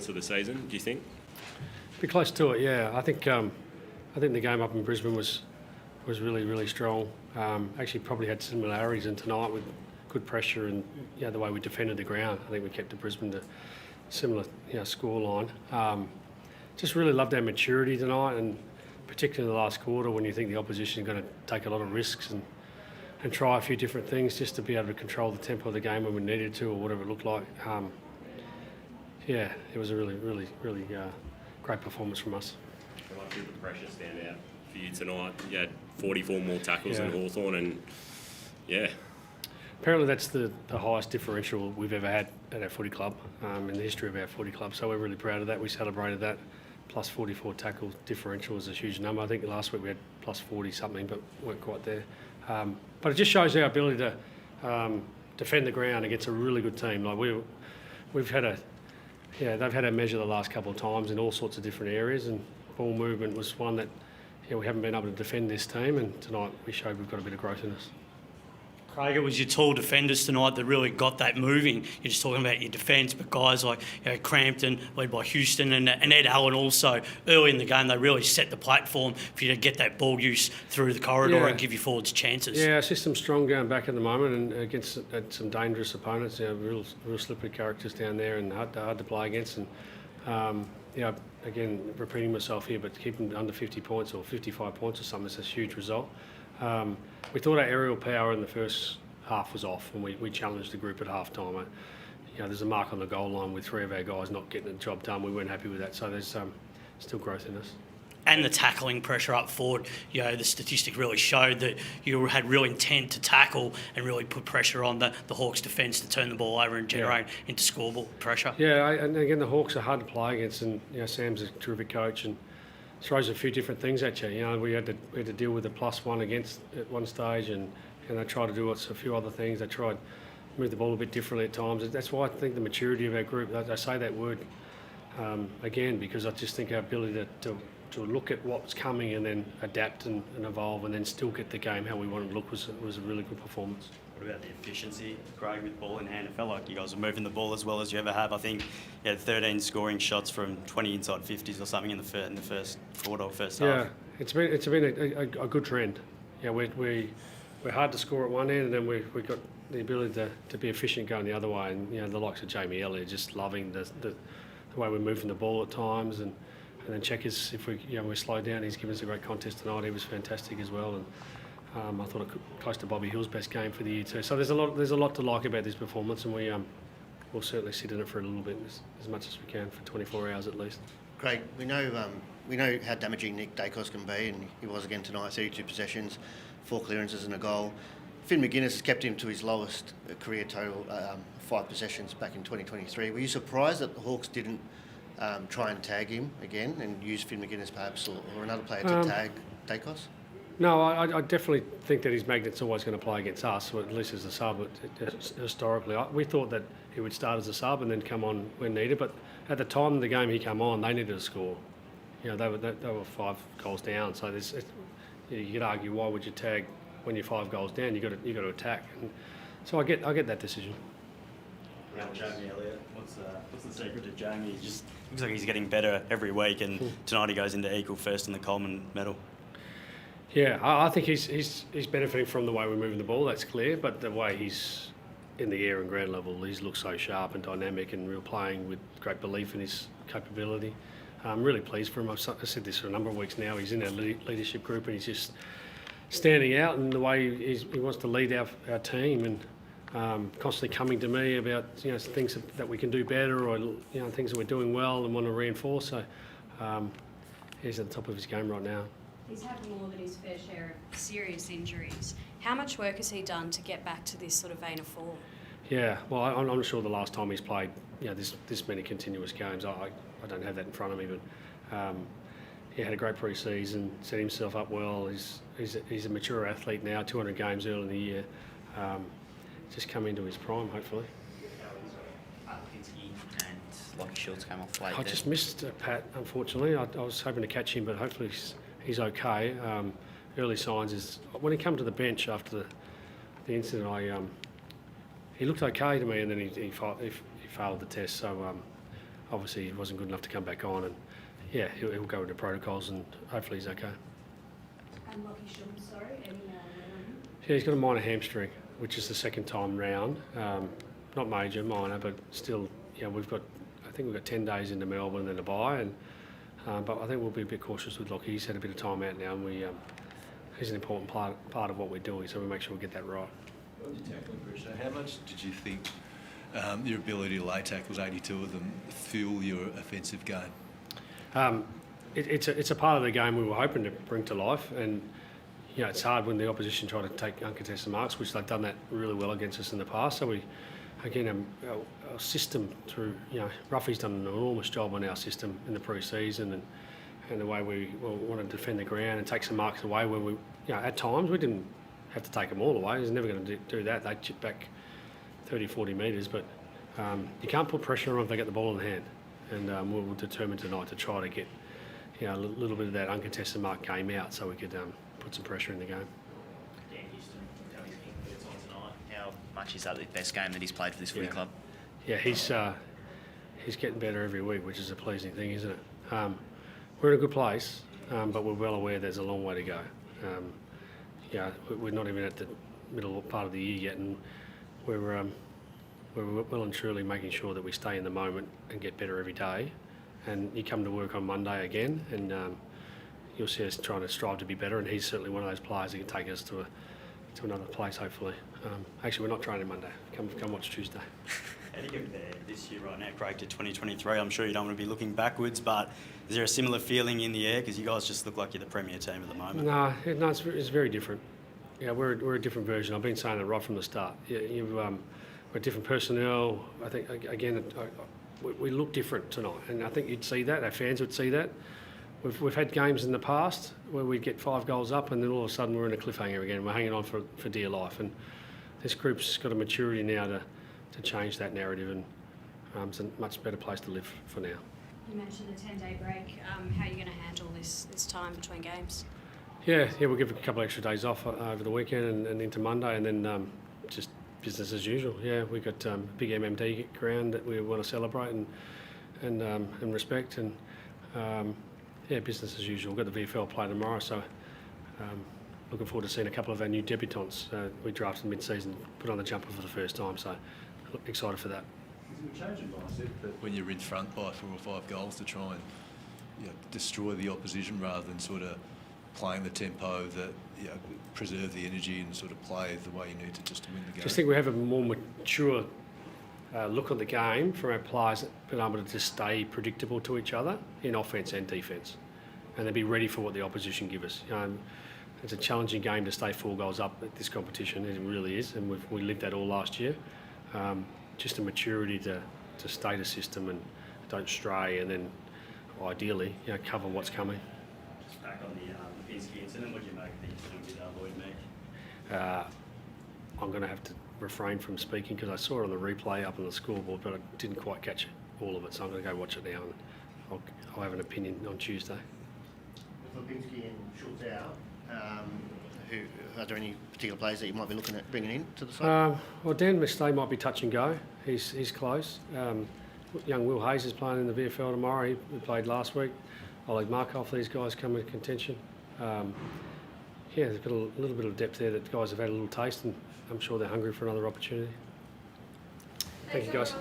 performance of the season, do you think? Be close to it, yeah. I think the game up in Brisbane was really, really strong. Actually probably had similarities in tonight with good pressure and the way we defended the ground. I think we kept the Brisbane to similar score line. Just really loved our maturity tonight, and particularly in the last quarter when you think the opposition is going to take a lot of risks and try a few different things just to be able to control the tempo of the game when we needed to or whatever it looked like. It was a really, really, really great performance from us. What did the pressure stand out for you tonight? You had 44 more tackles than Hawthorn, and apparently that's the highest differential we've ever had at our footy club in the history of our footy club. So we're really proud of that. We celebrated that. Plus 44 tackle differential is a huge number. I think last week we had plus 40 something, but weren't quite there. But it just shows our ability to defend the ground against a really good team. Like they've had a measure the last couple of times in all sorts of different areas, and ball movement was one that we haven't been able to defend this team, and tonight we showed we've got a bit of growth in us. Craig, it was your tall defenders tonight that really got that moving. You're just talking about your defence, but guys like Crampton, led by Houston, and Ed Allen also, early in the game, they really set the platform for you to get that ball use through the corridor and give your forwards chances. Yeah, our system's strong going back at the moment, and against some dangerous opponents, real slippery characters down there and hard to play against. And again, repeating myself here, but keeping under 50 points or 55 points or something is a huge result. We thought our aerial power in the first half was off, and we challenged the group at half time. There's a mark on the goal line with 3 of our guys not getting the job done. We weren't happy with that, so there's still growth in us. And the tackling pressure up forward, the statistic really showed that you had real intent to tackle and really put pressure on the Hawks' defence to turn the ball over and generate into scoreboard pressure. Yeah, and again, the Hawks are hard to play against, and Sam's a terrific coach and throws a few different things at you. We had to deal with the +1 against at one stage, and they tried to do a few other things. They tried to move the ball a bit differently at times. That's why I think the maturity of our group, I say that word again, because I just think our ability to look at what's coming and then adapt and evolve and then still get the game how we want it to look was a really good performance. What about the efficiency, Craig, with ball in hand? It felt like you guys were moving the ball as well as you ever have. I think you had 13 scoring shots from 20 inside 50s or something in the first quarter or first half. Yeah, it's been a good trend. We're hard to score at one end, and then we've got the ability to be efficient going the other way. And the likes of Jamie Elliott just loving the way we're moving the ball at times, and then Checkers, if we slow down, he's given us a great contest tonight. He was fantastic as well, and I thought close to Bobby Hill's best game for the year too. So there's a lot to like about this performance, and we'll certainly sit in it for a little bit, as much as we can, for 24 hours at least. Craig, we know how damaging Nick Dayos can be, and he was again tonight. 32 possessions, 4 clearances and a goal. Finn McGuinness has kept him to his lowest career total, 5 possessions back in 2023. Were you surprised that the Hawks didn't try and tag him again and use Finn McGuinness perhaps or another player to tag Dayos? No, I definitely think that his magnet's always going to play against us, or at least as a sub. Historically, we thought that he would start as a sub and then come on when needed. But at the time of the game he came on, they needed a score. They were 5 goals down. So you could argue, why would you tag when you're 5 goals down? You got to attack. And so I get that decision. Jamie Elliott, what's the secret to Jamie? He just looks like he's getting better every week, and tonight he goes into equal first in the Coleman medal. Yeah, I think he's benefiting from the way we're moving the ball, that's clear, but the way he's in the air and ground level, he's looked so sharp and dynamic and real playing with great belief in his capability. I'm really pleased for him. I've said this for a number of weeks now. He's in our leadership group and he's just standing out in the way he wants to lead our team, and constantly coming to me about things that we can do better, or things that we're doing well and want to reinforce. So he's at the top of his game right now. He's had more than his fair share of serious injuries. How much work has he done to get back to this sort of vein of form? Yeah, well, I'm not sure the last time he's played this many continuous games. I don't have that in front of me, but he had a great pre-season, set himself up well. He's a mature athlete now, 200 games early in the year. Just come into his prime, hopefully. And Lockyer Shields came off late. I just missed Pat, unfortunately. I was hoping to catch him, but hopefully he's okay. Early signs is when he came to the bench after the incident, he looked okay to me, and then he failed the test. So obviously he wasn't good enough to come back on, and yeah, he'll go into protocols and hopefully he's okay. And Lockie Shum, sorry, any Yeah, he's got a minor hamstring, which is the second time round. Not major, minor, but still, you know, I think we've got 10 days into Melbourne and a bye, and but I think we'll be a bit cautious with Lockie. He's had a bit of time out now, and he's an important part of what we're doing, so we make sure we get that right. On your tackling pressure, how much did you think your ability to lay tackles, 82 of them, fuel your offensive game? It's a part of the game we were hoping to bring to life, and you know, it's hard when the opposition try to take uncontested marks, which they've done that really well against us in the past. So our system through, you know, Ruffy's done an enormous job on our system in the pre-season, and the way we want to defend the ground and take some marks away where we, you know, at times we didn't have to take them all away. He's never going to do that. They chip back 30, 40 metres, but you can't put pressure on them if they get the ball in the hand. And we're determined tonight to try to get, you know, a little bit of that uncontested mark game out so we could put some pressure in the game. Dan Houston, tell me your thoughts on tonight. How much is that the best game that he's played for this footy club? Yeah, he's getting better every week, which is a pleasing thing, isn't it? We're in a good place, but we're well aware there's a long way to go. Yeah, we're not even at the middle part of the year yet, and we're well and truly making sure that we stay in the moment and get better every day. And you come to work on Monday again, and you'll see us trying to strive to be better. And he's certainly one of those players that can take us to another place, hopefully. Actually, we're not training Monday. Come watch Tuesday. How do you compare this year right now, Craig, to 2023? I'm sure you don't want to be looking backwards, but is there a similar feeling in the air? Because you guys just look like you're the premier team at the moment. No, it's very different. Yeah, we're a different version. I've been saying that right from the start. Yeah, we're different personnel. I think, again, we look different tonight, and I think you'd see that. Our fans would see that. We've had games in the past where we'd get 5 goals up, and then all of a sudden we're in a cliffhanger again. We're hanging on for dear life, and this group's got a maturity now to change that narrative, and it's a much better place to live for now. You mentioned the 10-day break. How are you going to handle this time between games? Yeah, we'll give a couple of extra days off over the weekend and into Monday, and then just business as usual. Yeah, we've got big MMD ground that we want to celebrate and respect, and yeah, business as usual. We've got the VFL play tomorrow, so looking forward to seeing a couple of our new debutants. We drafted mid-season, put on the jumper for the first time, so excited for that. Is it a change of mindset that when you're in front by 4 or 5 goals to try and, you know, destroy the opposition rather than sort of playing the tempo that, you know, preserve the energy and sort of play the way you need to just to win the game? I just think we have a more mature look at the game from our players, being able to just stay predictable to each other in offence and defence, and then be ready for what the opposition give us. It's a challenging game to stay 4 goals up at this competition. It really is, and we lived that all last year. Just a maturity to stay the system and don't stray, and then ideally, you know, cover what's coming. Just back on the Pinsky incident, what do you make of the incident with Lloyd Meek? I'm going to have to refrain from speaking because I saw it on the replay up on the scoreboard, but I didn't quite catch all of it, so I'm going to go watch it now, and I'll have an opinion on Tuesday. With Lipinski and Schultz out, are there any particular players that you might be looking at bringing in to the side? Well, Dan Mistay might be touch and go. He's close. Young Will Hayes is playing in the VFL tomorrow. He played last week. Oleg Markov, these guys come in contention. Yeah, there's got a little bit of depth there that guys have had a little taste, and I'm sure they're hungry for another opportunity. Thank you, guys.